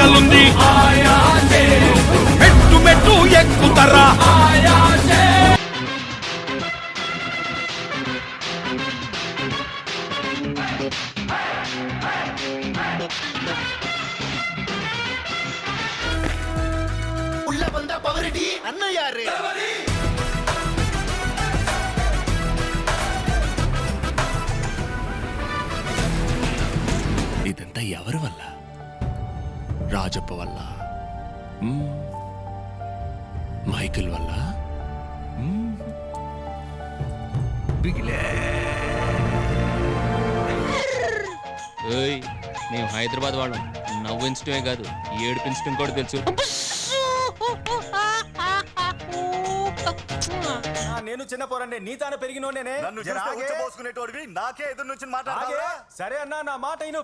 ఛాలుంది మెట్టు మెట్టు ఎక్కుతరా ఇదంతా ఎవరి వల్ల? రాజప్ప వల్ల, మైకిల్ వల్ల, మేము హైదరాబాద్ వాళ్ళం. నవ్వించడమే కాదు, ఏడిపించడం కూడా తెలుసు. నేను చిన్న పోరండి, నీ తాను పెరిగినోనే. నాకే ఎదురు నుంచి మాట్లాడాలా? సరే అన్నా, నా మాట విను.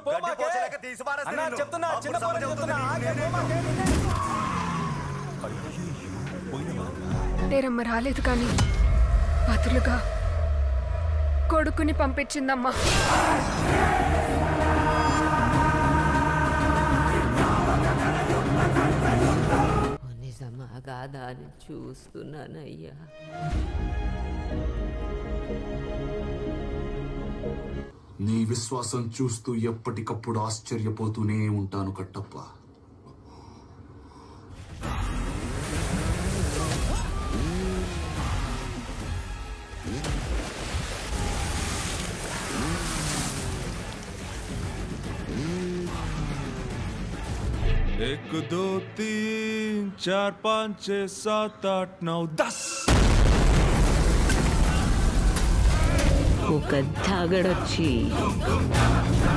చెప్తున్నా, చిన్న పోరని చెప్తున్నా. నేరమ్మ రాలేదు కానీ బదులుగా కొడుకుని పంపించిందమ్మా. నిజమా కాదా అని చూస్తున్నానయ్యా. నీ విశ్వాసం చూస్తూ ఎప్పటికప్పుడు ఆశ్చర్యపోతూనే ఉంటాను కట్టప్ప. एक दो तीन चार पाँच छः सात आठ नौ 10 ఒక తాగడొచ్చి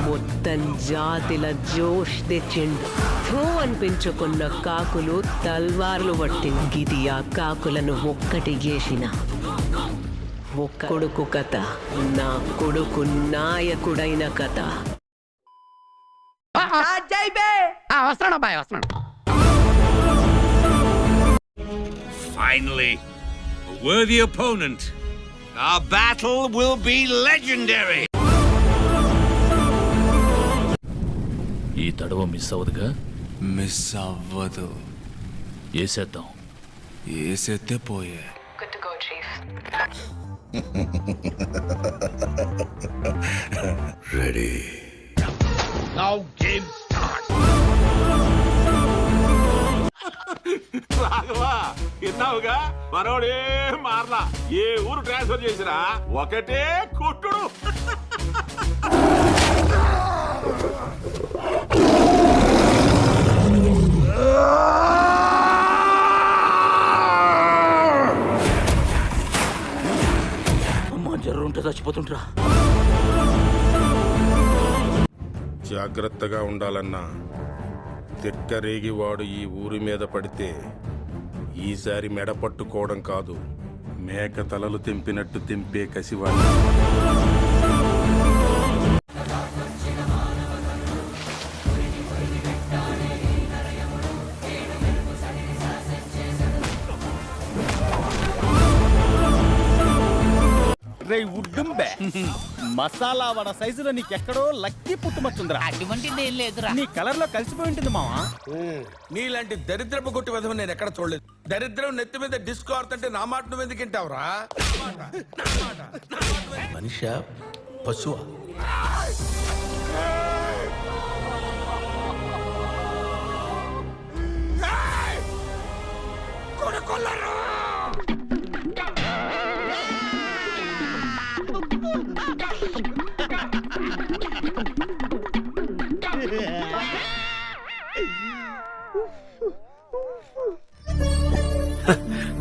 మొత్తం జాతిల జోష్ తెచ్చిండు. థూ అనిపించుకున్న కాకులు తల్వార్లు పట్టి గిది ఆ కాకులను ఒక్కటి చేసిన ఒక కొడుకు కథ, నా కొడుకు నాయకుడైన కథ. Finally, a worthy opponent. Our battle will be legendary. ఈ తడవ మిస్ అవ్వదుగా? మిస్ అవ్వదు. వేసేద్దాం. వేసేస్తే పోయే. Ready. Now game start. Raghava, విన్నావుగా? మనోడే మార్లా. ఏ ఊరు ట్రాన్స్ఫర్ చేసినా ఒకటే కుట్టుడు. అమ్మా జర్రుంటే చచ్చిపోతుంటరా. జాగ్రత్తగా ఉండాలన్నా. తిక్కరేగి వాడు ఈ ఊరి మీద పడితే ఈసారి మెడ పట్టుకోవడం కాదు, మేక తలలు తెంపినట్టు తెంపే కసివాడు. రే ఉడ్డుంబే, మసాలా వడ సైజులో నీకెక్కడో లక్కీ పుట్టుమచ్చుందిరా. అటువంటిది ఏం లేదురా. నీ కలర్ లో కలిసిపోయి ఉంటుంది మావా. నీలాంటి దరిద్రపు కొట్టి విధం నేను ఎక్కడ చూడలేదు. దరిద్రం నెత్తి మీద డిస్కో ఆడుతుంటే నా మాట నువ్వు ఎందుకు వింటావురా? మనిషా పశువా?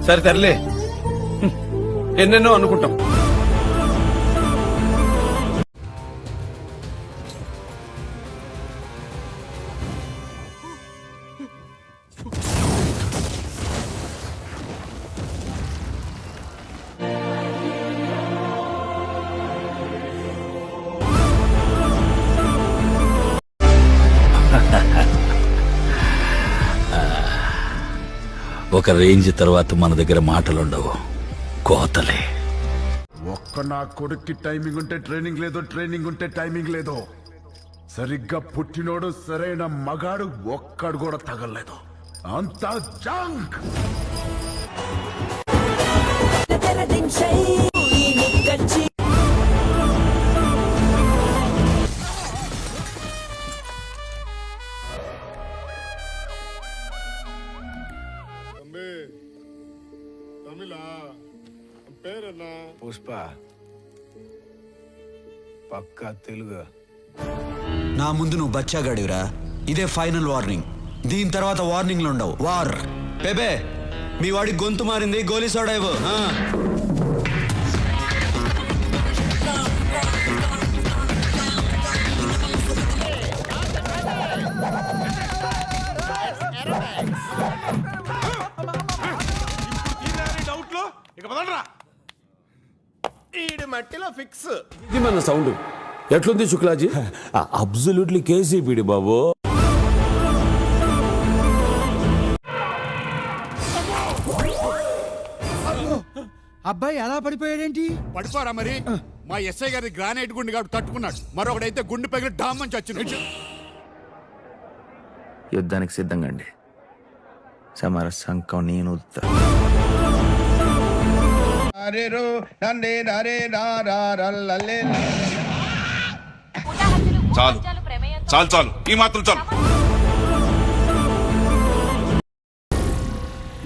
సరే తరలే, ఎన్నెన్నో అనుకుంటాం. ఒక రేంజ్ తర్వాత మన దగ్గర మాటలుండవు, కోతలే. ఒక్క నా కొడుక్కి టైమింగ్ ఉంటే ట్రైనింగ్ లేదు, ట్రైనింగ్ ఉంటే టైమింగ్ లేదు. సరిగ్గా పుట్టినోడు సరైన మగాడు ఒక్కడు కూడా తగలలేదు. అంతా జంక్. పుష్ప పక్కా తెలుగు. నా ముందు నువ్వు బచ్చాగాడివిరా. ఇదే ఫైనల్ వార్నింగ్. దీని తర్వాత వార్నింగ్లు ఉండవు. వార్. బేబే మీ వాడికి గొంతు మారింది, గోలీ సోడా ఇవ్వు. ఈడి మట్టిలో ఫిక్స్. ఇది మన సౌండ్ ఎట్లుంది శుక్లాజీ? అబ్సల్యూట్లీ కేసీపీడి బాబు. అబ్బాయి ఎలా పడిపోయాడేంటి? పడిపోరా మరి. మా ఎస్ఐ గారి గ్రానైట్ గుండె గాడు తట్టుకున్నాడు. మరొకడైతే గుండె పగిలి డామ్మని చచ్చినాడు. యుద్ధానికి సిద్ధంగా అండి. సమర సంకం నేను చాలు చాలు చాలు, ఈ మాత్రం చాలు.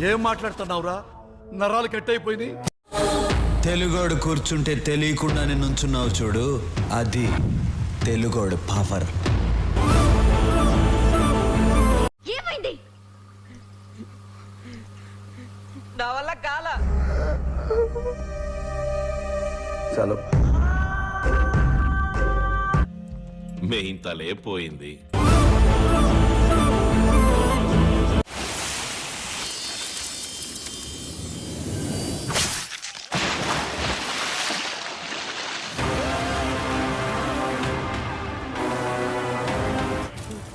ఏం మాట్లాడుతున్నావురా? నరాలు కట్ అయిపోయింది. తెలుగోడు కూర్చుంటే తెలియకుండానే నుంచున్నావు చూడు, అది తెలుగోడు పవర్. ఏమైంది? నా వల్ల కాల. చలో మెయిన్ తలే పోయింది.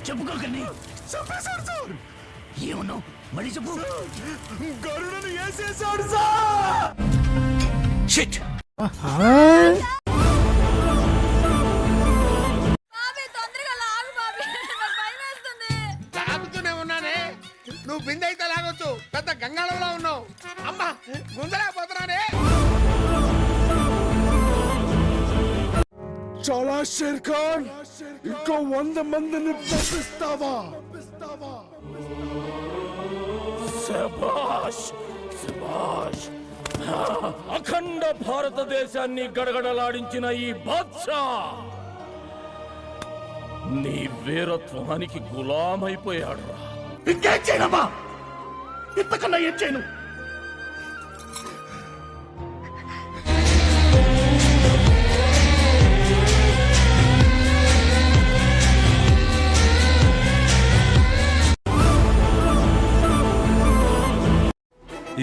చెప్పుకోకండి. ఏమన్నావు మళ్ళీ చెప్పు. గరుడను వేసేసాడు సార్. షిట్. లాగుతూనే ఉన్నానే. నువ్వు బిందె అయితే లాగొచ్చు, పెద్ద గంగాళంలో ఉన్నావు. అమ్మా గుంజలేకపోతున్నానే. చాలా షేర్ ఖాన్, ఇంకో 100 మందిని పంపిస్తావా? శభాష్ శభాష్. అఖండ భారతదేశాన్ని గడగడలాడించిన ఈ బాద్షా నీ వీరత్వానికి గులామైపోయాడు. ఇంకేం చేయనమ్మా, ఇంతకన్నా ఏం చేయను.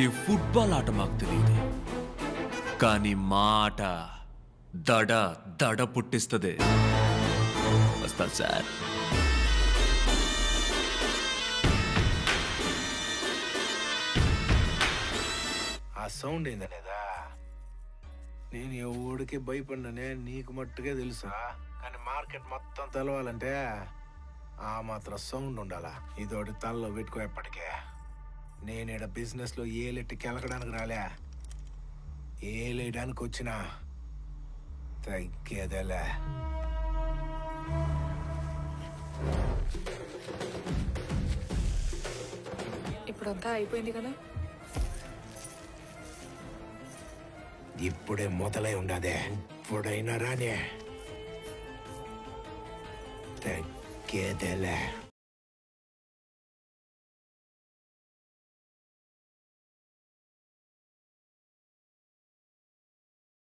ఈ ఫుట్బాల్ ఆట మాకు తెలియదు, కానీ మా ఆట దడ దడ పుట్టిస్తుంది. వస్తా సార్. ఆ సౌండ్ ఏందనేదా? నేను ఎవడికి భయపడిననే నీకు మట్టుకే తెలుసా, కానీ మార్కెట్ మొత్తం తెలవాలంటే ఆ మాత్రం సౌండ్ ఉండాలా. ఇదోటి తలలో పెట్టుకో. ఎప్పటికే నేను ఈడ బిజినెస్ లో ఏలెట్టి కెలకడానికి రాలే, ఏలేయడానికి వచ్చినా. తగ్గేదేలే. ఇప్పుడంతా అయిపోయింది కదా. ఇప్పుడే మొదలై ఉండదే, ఇప్పుడైనా రానే. తగ్గేదేలే.